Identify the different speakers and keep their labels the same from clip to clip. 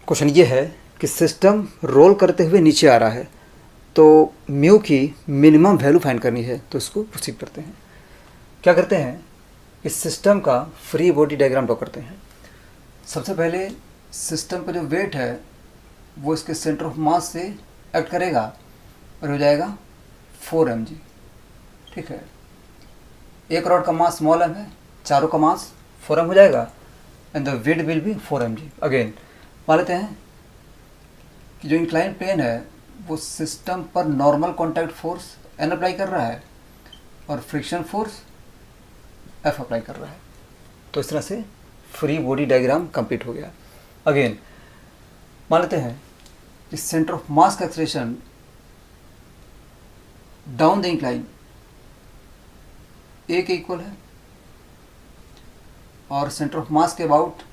Speaker 1: Question ये है कि सिस्टम रोल करते हुए नीचे आ रहा है, तो म्यू की मिनिमम वैल्यू फाइंड करनी है। तो इसको प्रोसीड करते हैं। क्या करते हैं, इस सिस्टम का फ्री बॉडी डायग्राम ड्रॉ करते हैं। सबसे पहले सिस्टम का जो वेट है वो इसके सेंटर ऑफ मास से एक्ट करेगा और हो जाएगा 4 mg। ठीक है, एक रॉड का मास स्मॉल m है, चारों का मास 4m हो जाएगा and the weight will be 4 mg। Again मान लेते हैं कि जो इंक्लाइन प्लेन है वो सिस्टम पर normal contact force n apply कर रहा है और फ्रिक्शन फोर्स F अप्लाई कर रहा है। तो इस तरह से फ्री बॉडी डायग्राम कंप्लीट हो गया। अगेन मान लेते हैं कि सेंटर ऑफ मास का acceleration down the incline A के इक्वल है और सेंटर ऑफ मास के अबाउट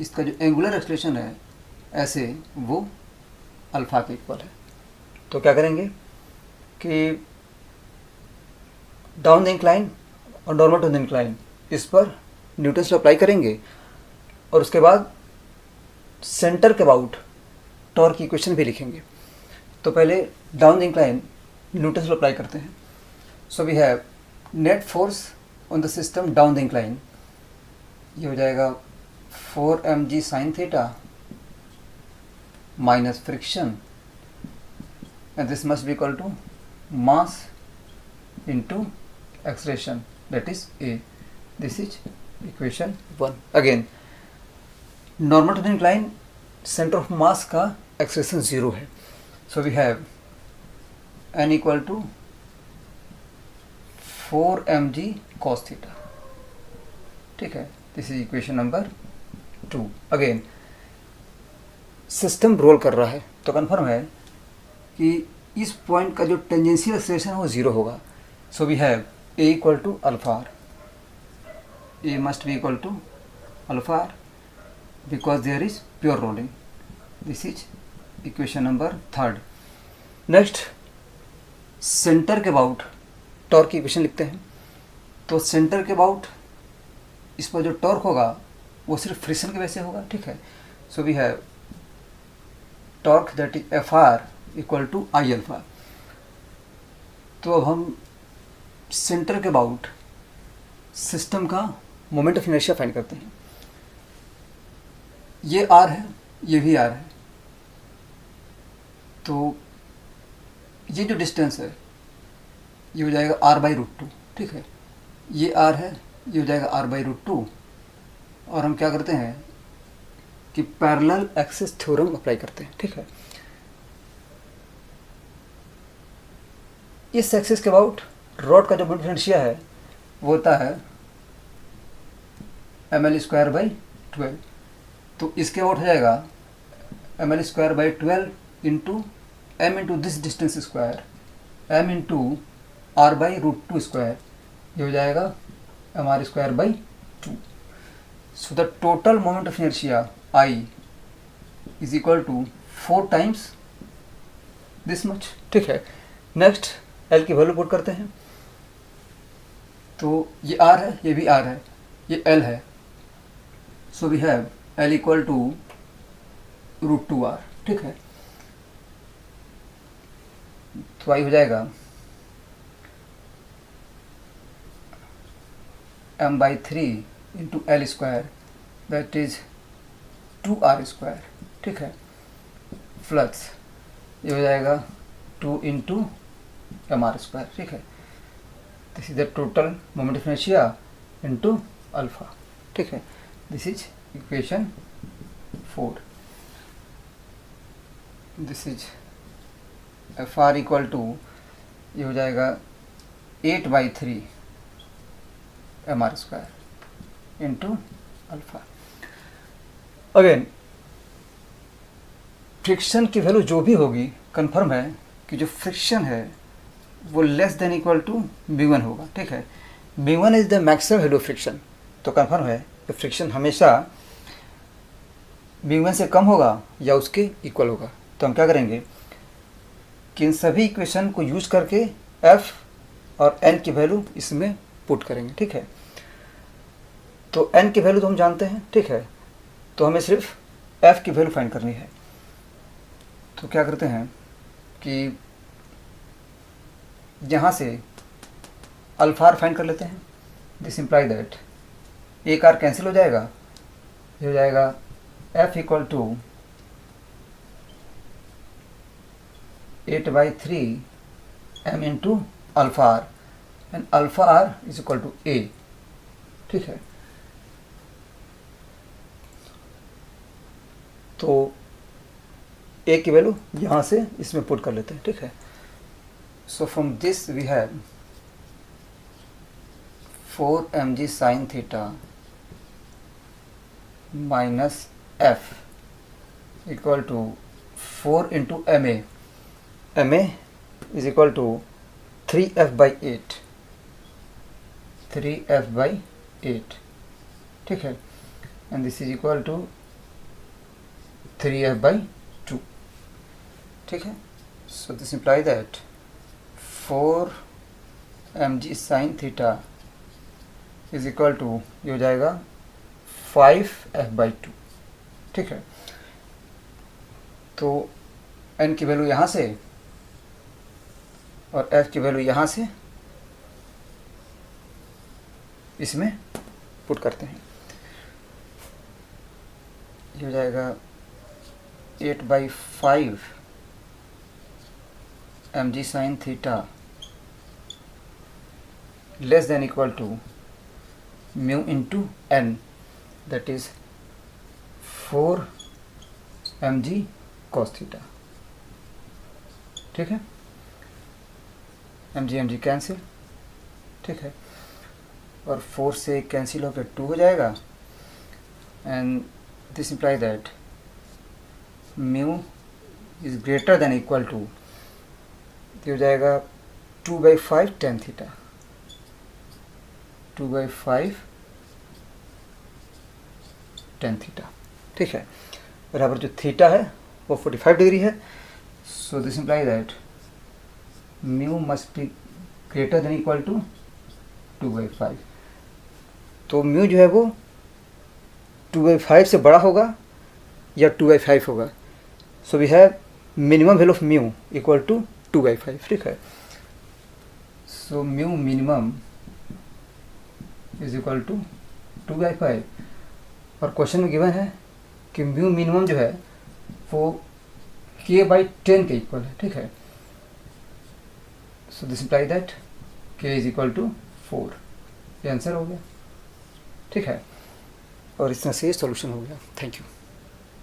Speaker 1: इसका जो एंगुलर एक्सेलरेशन है ऐसे वो अल्फा के इक्वल है। तो क्या करेंगे कि डाउन द इंक्लाइन और नॉर्मल टू द इंक्लाइन इस पर न्यूटन्स लॉ अप्लाई करेंगे और उसके बाद सेंटर के अबाउट टॉर्क की इक्वेशन भी लिखेंगे। तो पहले down the incline Newton's law apply करते हैं। So we have net force on the system down the incline, ये हो जाएगा 4 mg sin theta minus friction and this must be equal to mass into acceleration that is A। This is equation 1। Again normal to the incline centre of mass का acceleration 0 है। So we have n equal to 4 mg cos theta. ठीक है, this is equation number 2। Again system roll कर रहा है तो confirm है कि इस पॉइंट का जो टेंजेंशियल एक्सेलरेशन है वो 0 होगा। So we have A equal to alpha R. A must be equal to alpha R because there is pure rolling. This is equation number 3। Next centre के अबाउट टॉर्क की equation लिखते हैं। तो centre के about इस पर जो torque होगा वो सिर्फ फ्रिक्शन की वजह से होगा। ठीक है, so we have torque that is F R equal to I alpha. तो अब हम सेंटर के अबाउट सिस्टम का मोमेंट ऑफ इनर्शिया फाइंड करते हैं। ये आर है, ये भी आर है, तो ये जो डिस्टेंस है ये हो जाएगा r/√2। ठीक है, ये r है, ये हो जाएगा r/√2। और हम क्या करते हैं कि पैरेलल एक्सिस थ्योरम अप्लाई करते हैं। ठीक है, इस एक्सिस के अबाउट रॉड का जो मोमेंट ऑफ इनर्शिया है वो होता है ml²/12। तो इसके अबाउट हो जाएगा ml²/12 into m into this distance square m into r/√2 square, ये हो जाएगा mr²/2। So the total moment of inertia I is equal to 4 times this much. ठीक है, नेक्स्ट L की वैल्यू पुट करते हैं। तो ये R है, ये भी R है, ये L है। So we have L equal to √2R। ठीक है, तो I हो जाएगा m/3 into L square that is 2R²। ठीक है, फ्लक्स ये हो जाएगा 2 इंटू mr²। ठीक है, this is the total moment of inertia into alpha. ठीक है, this is equation 4। This is FR equal to ये हो जाएगा 8/3 mr² into alpha. Again friction की वैल्यू जो भी होगी कंफर्म है कि जो फ्रिक्शन है वो लेस देन इक्वल टू μ1 होगा। ठीक है, μ1 is the maximum value of friction. तो कंफर्म है कि फ्रिक्शन हमेशा μ1 से कम होगा या उसके इक्वल होगा। तो हम क्या करेंगे कि इन सभी इक्वेशन को यूज करके F और N की वैल्यू इसमें पुट करेंगे। ठीक है, तो N की वैल्यू तो हम जानते हैं। ठीक है, तो हमें सिर्फ एफ की वैल्यू फाइंड करनी है। तो क्या करते हैं कि यहाँ से अल्फा आर फाइंड कर लेते हैं। दिस इम्प्लाई दैट एक आर कैंसिल हो जाएगा, ये हो जाएगा F equal to 8/3 m into alpha R, and alpha R is equal to A. ठीक है, तो ए की वैल्यू यहाँ से इसमें पुट कर लेते हैं। ठीक है, so from this we have 4mg sin theta minus F equal to 4 into M A is equal to 3f/8, 3f/8। ठीक है, and this is equal to 3f/2। ठीक है, so this imply that 4mg sin theta is equal to, ये हो जाएगा 5f/2। ठीक है, तो n की वैल्यू यहाँ से और f की वैल्यू यहाँ से इसमें पुट करते हैं। ये हो जाएगा 8/5 mg sin theta less than equal to mu into n, that is 4 mg cos theta. ठीक है, mg कैंसिल। ठीक है, और 4 से कैंसिल होकर 2 हो जाएगा, and this imply that mu is greater than equal to, हो जाएगा 2/5 tan थीटा, 2/5 tan थीटा। ठीक है, बराबर जो थीटा है वो 45 डिग्री है। So this imply that mu must be greater than equal to 2/5। तो म्यू जो है वो 2/5 से बड़ा होगा या 2/5 होगा। So we have minimum value of mu equal to 2/5। ठीक है, so mu minimum is equal to 2/5, और क्वेश्चन में गिवन है कि म्यू मिनिमम जो है वो k/10 के इक्वल है। ठीक है, so this imply that k is equal to 4। ये आंसर हो गया। ठीक है, और इस तरह से सॉल्यूशन हो गया। Thank you.